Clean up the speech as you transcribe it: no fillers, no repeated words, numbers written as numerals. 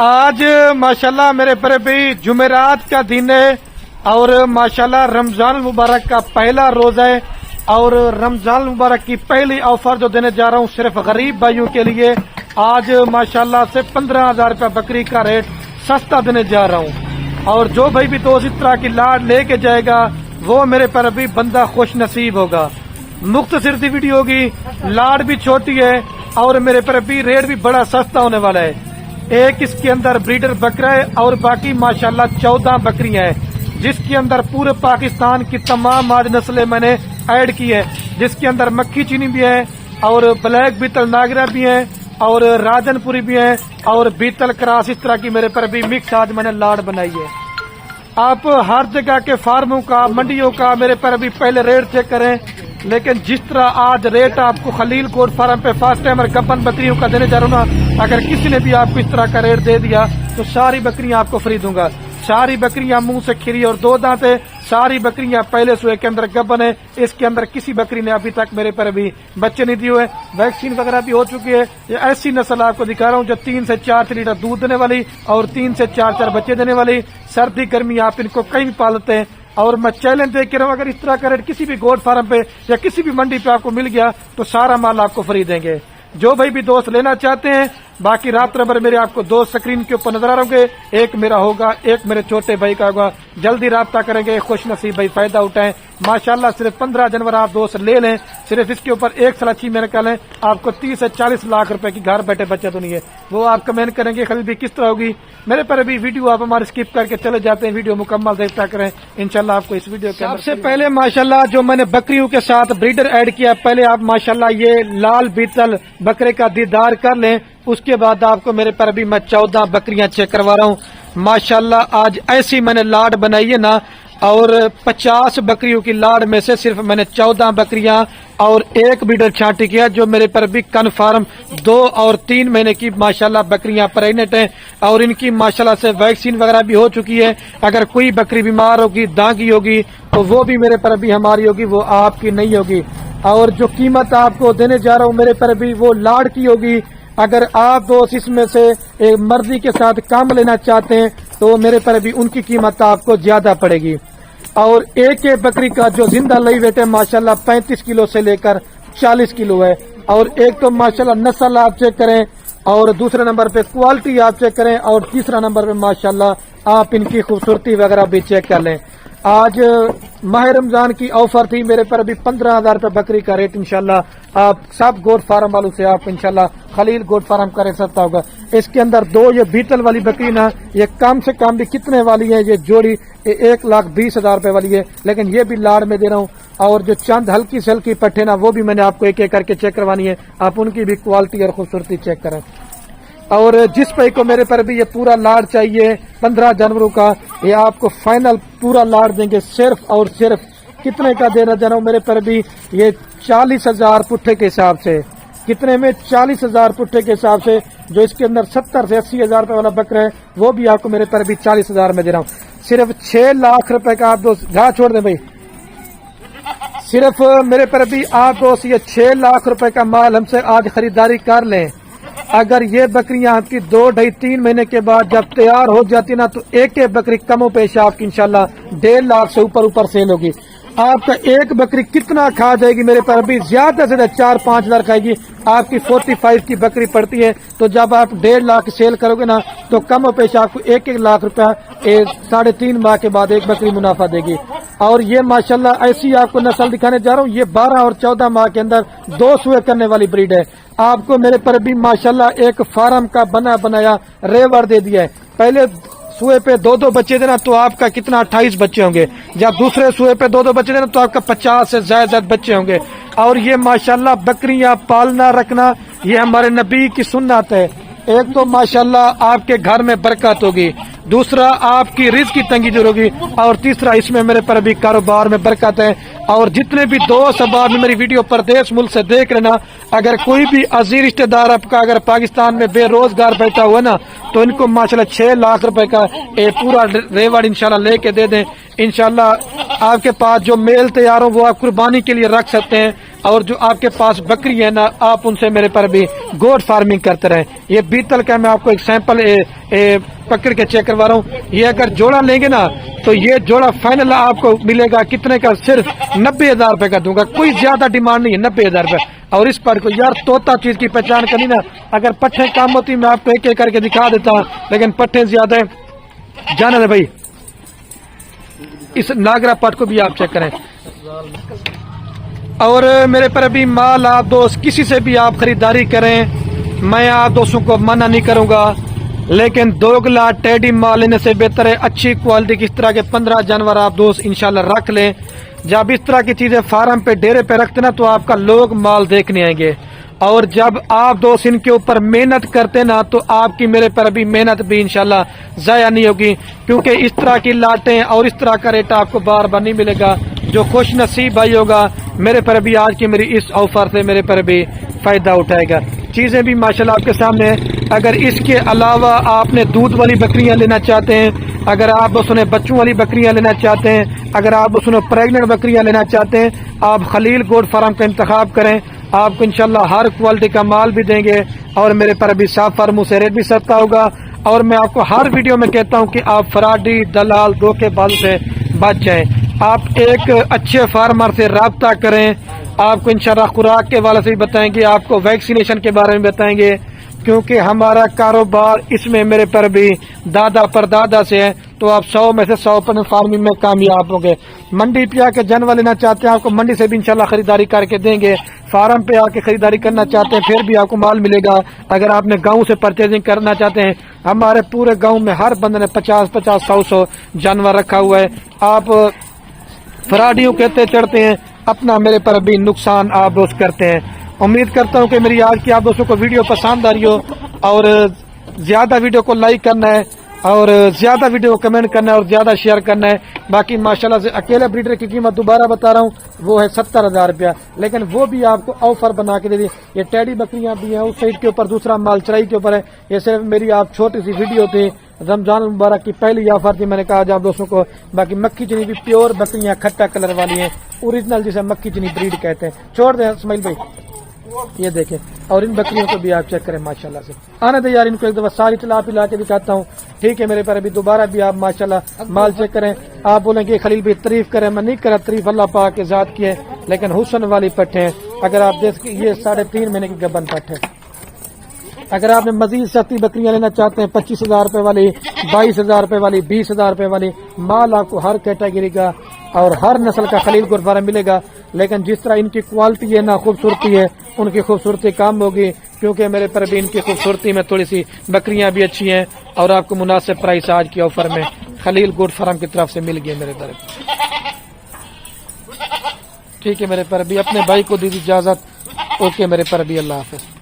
آج ماشاءاللہ میرے پیارے بھائی جمعرات کا دن ہے اور ماشاءاللہ رمضان المبارک کا پہلا روزہ ہے اور رمضان المبارک کی پہلی آفر جو دینے جا رہا ہوں صرف غریب بھائیوں کے لیے. آج ماشاءاللہ سے 15,000 روپے بکری کا ریٹ سستا دینے جا رہا ہوں اور جو بھائی بھی دوست اس طرح کی لاڈ لے کے جائے گا وہ میرے پیارے بھائی بندہ خوش نصیب ہوگا. مختصر سی ویڈیو ہوگی, لاڈ بھی چھوٹی ہے اور میرے پیارے بھائی ریٹ بھی بڑا سستا ہونے والا ہے. ایک اس کے اندر بریڈر بکرا ہے اور باقی ماشاءاللہ 14 بکریاں ہیں جس کے اندر پورے پاکستان کی تمام آج نسلیں میں نے ایڈ کی ہے, جس کے اندر مکھی چینی بھی ہے اور بلیک بیتل ناگرا بھی ہیں اور راجن پوری بھی ہیں اور بیتل کراس. اس طرح کی میرے پر بھی مکس آج میں نے لاڈ بنائی ہے. آپ ہر جگہ کے فارموں کا منڈیوں کا میرے پر بھی پہلے ریٹ چیک کریں, لیکن جس طرح آج ریٹ آپ کو خلیل کوٹ فارم پہ فاسٹ ٹائم اور گپن بکریوں کا دینے جا رہا ہوں نا, اگر کسی نے بھی آپ کو اس طرح کا ریٹ دے دیا تو ساری بکریاں آپ کو فری دوں گا. ساری بکریاں منہ سے کھری اور 2 دانت ہے, ساری بکریاں پہلے سوئے کے اندر گبن ہے. اس کے اندر کسی بکری نے ابھی تک میرے پر بھی بچے نہیں دیے ہوئے. ویکسین وغیرہ بھی ہو چکی ہے. یہ ایسی نسل آپ کو دکھا رہا ہوں جو 3 سے 4 لیٹر دودھ دینے والی اور 3 سے 4 بچے دینے والی. سردی گرمی آپ ان کو کہیں بھی پالتے ہیں اور میں چیلنج دے کے رہا ہوں, اگر اس طرح کا ریٹ کسی بھی گوٹ فارم پہ یا کسی بھی منڈی پہ آپ کو مل گیا تو سارا مال آپ کو فری دیں گے. جو بھائی بھی دوست لینا چاہتے ہیں باقی رات نمبر میرے آپ کو 2 سکرین کے اوپر نظر آ رہے گے, ایک میرا ہوگا ایک میرے چھوٹے بھائی کا ہوگا. جلدی رابطہ کریں گے, خوش نصیب بھائی فائدہ اٹھائیں. ماشاءاللہ صرف 15 جنوری آپ دوست لے لیں, صرف اس کے اوپر ایک سلاچی میں نکالیں, آپ کو 30 سے 40 لاکھ روپے کی گھر بیٹھے بچت ہونی ہے. وہ آپ کمنٹ کریں گے خریدی کس طرح ہوگی. میرے پر ابھی ویڈیو آپ ہمارے اسکپ کر کے چلے جاتے ہیں, ویڈیو مکمل دیکھتا کریں, انشاءاللہ آپ کو اس ویڈیو کے سب سے پہلے ماشاءاللہ جو میں نے بکریوں کے ساتھ بریڈر ایڈ کیا, پہلے آپ ماشاءاللہ یہ لال بیتل بکرے کا دیدار کر لیں. اس کے بعد آپ کو میرے پر بھی میں 14 بکریاں چیک کروا رہا ہوں. ماشاءاللہ آج ایسی میں نے لاڈ بنائی ہے نا, اور 50 بکریوں کی لاڈ میں سے صرف میں نے 14 بکریاں اور ایک بیڈر چھانٹی کیا جو میرے پر بھی کنفرم 2 اور 3 مہینے کی ماشاءاللہ بکریاں پریگنٹ ہیں اور ان کی ماشاءاللہ سے ویکسین وغیرہ بھی ہو چکی ہے. اگر کوئی بکری بیمار ہوگی دانگی ہوگی تو وہ بھی میرے پر بھی ہماری ہوگی, وہ آپ کی نہیں ہوگی. اور جو قیمت آپ کو دینے جا رہا ہوں میرے پر بھی وہ لاڈ کی ہوگی. اگر آپ دوست اس میں سے ایک مرضی کے ساتھ کام لینا چاہتے ہیں تو میرے پر بھی ان کی قیمت آپ کو زیادہ پڑے گی. اور ایک بکری کا جو زندہ لئی ویٹ ہے ماشاءاللہ 35 کلو سے لے کر 40 کلو ہے. اور ایک تو ماشاءاللہ نسل آپ چیک کریں اور دوسرے نمبر پہ کوالٹی آپ چیک کریں اور تیسرا نمبر پہ ماشاءاللہ آپ ان کی خوبصورتی وغیرہ بھی چیک کر لیں. آج ماہ رمضان کی آفر تھی میرے پر بھی 15,000 روپے بکری کا ریٹ. انشاءاللہ آپ سب گوٹ فارم والوں سے آپ انشاءاللہ خلیل گوٹ فارم کا ریٹ سستا ہوگا. اس کے اندر 2 یہ بیتل والی بکری نا, یہ کم سے کم بھی کتنے والی ہے, یہ جوڑی 1,20,000 روپے والی ہے, لیکن یہ بھی لاڑ میں دے رہا ہوں. اور جو چند ہلکی سے ہلکی پٹھے نا وہ بھی میں نے آپ کو ایک ایک کر کے چیک کروانی ہے, آپ ان کی بھی کوالٹی اور خوبصورتی چیک کریں. اور جس بھائی کو میرے پر بھی یہ پورا لاڈ چاہیے 15 جنوری کا, یہ آپ کو فائنل پورا لاڈ دیں گے صرف اور صرف کتنے کا دینا جانا ہوں میرے پر بھی, یہ 40,000 پٹھے کے حساب سے. کتنے میں 40,000 پٹھے کے حساب سے, جو اس کے اندر 70 سے 80,000 روپے والا بکرا ہے وہ بھی آپ کو میرے پر بھی 40,000 میں دے رہا ہوں. صرف 6 لاکھ روپے کا آپ دوست جہاں چھوڑ دیں بھائی, صرف میرے پر بھی آپ دوست یہ 6 لاکھ روپے کا مال ہم سے آج خریداری کر لیں. اگر یہ بکریاں آپ کی 2, 2.5, 3 مہینے کے بعد جب تیار ہو جاتی نا تو ایک بکری کم و پیش آپ کی انشاءاللہ 1.5 لاکھ سے اوپر سیل ہوگی. آپ کا ایک بکری کتنا کھا جائے گی میرے پر بھی, زیادہ سے زیادہ 4-5 ہزار کھائے گی. آپ کی 45 کی بکری پڑتی ہے تو جب آپ 1.5 لاکھ سیل کرو گے نا تو کم و پیش آپ کو 1 لاکھ روپیہ 3.5 ماہ کے بعد ایک بکری منافع دے گی. اور یہ ماشاءاللہ ایسی آپ کو نسل دکھانے جا رہا ہوں, یہ 12 اور 14 ماہ کے اندر 2 سوئے کرنے والی بریڈ ہے. آپ کو میرے پر بھی ماشاءاللہ ایک فارم کا بنایا ریور دے دیا ہے. پہلے سوئے پہ 2 بچے دینا تو آپ کا کتنا 28 بچے ہوں گے, جب دوسرے سوئے پہ 2 بچے دینا تو آپ کا 50 سے زائد بچے ہوں گے. اور یہ ماشاءاللہ بکریاں پالنا رکھنا یہ ہمارے نبی کی سنت ہے. ایک تو ماشاءاللہ آپ کے گھر میں برکت ہوگی, دوسرا آپ کی رزق کی تنگی دور ہوگی, اور تیسرا اس میں میرے پر بھی کاروبار میں برکت ہے. اور جتنے بھی دوست احباب میری ویڈیو پردیش ملک سے دیکھ رہے نا, اگر کوئی بھی عزیز رشتہ دار آپ کا اگر پاکستان میں بے روزگار بیٹھا ہوا نا تو ان کو ماشاءاللہ 6 لاکھ روپے کا پورا ریوارڈ انشاءاللہ لے کے دے دیں. انشاءاللہ آپ کے پاس جو میل تیار ہو وہ آپ قربانی کے لیے رکھ سکتے ہیں. اور جو آپ کے پاس بکری ہے نا آپ ان سے میرے پر بھی گوٹ فارمنگ کرتے رہیں. یہ بیتل کا میں آپ کو ایک سیمپل پکڑ کے چیک کروا رہا ہوں. یہ اگر جوڑا لیں گے نا تو یہ جوڑا فائنل آپ کو ملے گا کتنے کا؟ صرف 90,000 روپے کا دوں گا. کوئی زیادہ ڈیمانڈ نہیں ہے, 90,000 روپے. اور اس پر کو یار طوطا چیز کی پہچان کرنی نا, اگر پٹھے کام ہوتی میں آپ کو ایک ایک کر کے دکھا دیتا ہوں, لیکن پٹھے زیادہ ہے. جانا ہے بھائی, اس ناگرا پٹ کو بھی آپ چیک کریں. اور میرے پر ابھی مال آپ دوست کسی سے بھی آپ خریداری کریں, میں آپ دوستوں کو منع نہیں کروں گا, لیکن دوگلا ٹیڈی مال لینے سے بہتر ہے اچھی کوالٹی کی اس طرح کے 15 جانور آپ دوست انشاءاللہ رکھ لیں. جب اس طرح کی چیزیں فارم پہ ڈیرے پہ رکھتے نا تو آپ کا لوگ مال دیکھنے آئیں گے, اور جب آپ دوست ان کے اوپر محنت کرتے نا تو آپ کی میرے پر ابھی محنت بھی انشاءاللہ ضائع نہیں ہوگی, کیونکہ اس طرح کی لاٹیں اور اس طرح کا ریٹ آپ کو بار بار نہیں ملے گا. جو خوش نصیب بھائی ہوگا میرے پر بھی آج کی میری اس آفر سے میرے پر بھی فائدہ اٹھائے گا. چیزیں بھی ماشاءاللہ آپ کے سامنے ہیں. اگر اس کے علاوہ آپ نے دودھ والی بکریاں لینا چاہتے ہیں, اگر آپ اس نے بچوں والی بکریاں لینا چاہتے ہیں, اگر آپ اس نے پریگننٹ بکریاں لینا چاہتے ہیں, آپ خلیل گوٹ فارم کا انتخاب کریں. آپ کو انشاءاللہ ہر کوالٹی کا مال بھی دیں گے, اور میرے پر بھی صاف فارموں سے ریٹ بھی سستا ہوگا. اور میں آپ کو ہر ویڈیو میں کہتا ہوں کہ آپ فراڈی دلال دھوکے باز سے بچ جائیں. آپ ایک اچھے فارمر سے رابطہ کریں. آپ کو انشاءاللہ خوراک کے والے سے بھی بتائیں گے, آپ کو ویکسینیشن کے بارے میں بتائیں گے, کیونکہ ہمارا کاروبار اس میں میرے پر بھی دادا پر دادا سے ہے. تو آپ 100 میں سے 100% فارمنگ میں کامیاب ہوں گے. منڈی پہ آ کے جانور لینا چاہتے ہیں آپ کو منڈی سے بھی انشاءاللہ خریداری کر کے دیں گے. فارم پہ آ کے خریداری کرنا چاہتے ہیں پھر بھی آپ کو مال ملے گا. اگر آپ نے گاؤں سے پرچیزنگ کرنا چاہتے ہیں, ہمارے پورے گاؤں میں ہر بندے نے 50 100 جانور رکھا ہوا ہے. آپ فراڈیوں کہتے چڑھتے ہیں, اپنا میرے پر بھی نقصان آپ دوست کرتے ہیں. امید کرتا ہوں کہ میری آج کی آپ دوستوں کو ویڈیو پسند آ رہی ہو, اور زیادہ ویڈیو کو لائک کرنا ہے, اور زیادہ ویڈیو کو کمنٹ کرنا ہے, اور زیادہ شیئر کرنا ہے. باقی ماشاءاللہ سے اکیلے بریڈر کی قیمت دوبارہ بتا رہا ہوں وہ ہے 70,000 روپیہ, لیکن وہ بھی آپ کو آفر بنا کے دے دی. یہ ٹیڈی بکریاں بھی ہیں, اس سائڈ کے اوپر دوسرا مال چرائی کے اوپر ہے. یہ صرف میری آپ چھوٹی سی ویڈیو تھی, رمضان المبارک کی پہلی آفر تھی, میں نے کہا آپ دوستوں کو. باقی مکھی چنی بھی پیور بکریاں کھٹا کلر والی ہیں, اوریجنل جسے مکھی چنی بریڈ کہتے ہیں. چھوڑ دیں اسماعیل بھائی, یہ دیکھیں. اور ان بکریوں کو بھی آپ چیک کریں ماشاءاللہ سے. آنے دے یار ان کو ایک دفعہ ساری چلا پلا کے دکھاتا ہوں, ٹھیک ہے میرے پر ابھی دوبارہ بھی آپ ماشاءاللہ مال چیک کریں. آپ بولیں گے خلیل بھی تعریف کریں, میں نہیں کرا تعریف, اللہ پاک کے ذات کی ہے, لیکن حسن والی پٹھ ہے. اگر آپ دیکھ یہ 3.5 مہینے کی گبن پٹھ ہے. اگر آپ نے مزید سستی بکریاں لینا چاہتے ہیں 25,000 روپے والی, 22,000 روپے والی, 20,000 روپے والی, مال آپ کو ہر کیٹیگری کا اور ہر نسل کا خلیل گوٹ فارم ملے گا. لیکن جس طرح ان کی کوالٹی ہے نا خوبصورتی ہے, ان کی خوبصورتی کم ہوگی, کیونکہ میرے پر بھی ان کی خوبصورتی میں تھوڑی سی بکریاں بھی اچھی ہیں, اور آپ کو مناسب پرائس آج کی آفر میں خلیل گوٹ فارم کی طرف سے مل گئی میرے طرف. ٹھیک ہے میرے پر بھی, اپنے بھائی کو دیجیے اجازت. اوکے میرے پر بھی, اللہ حافظ.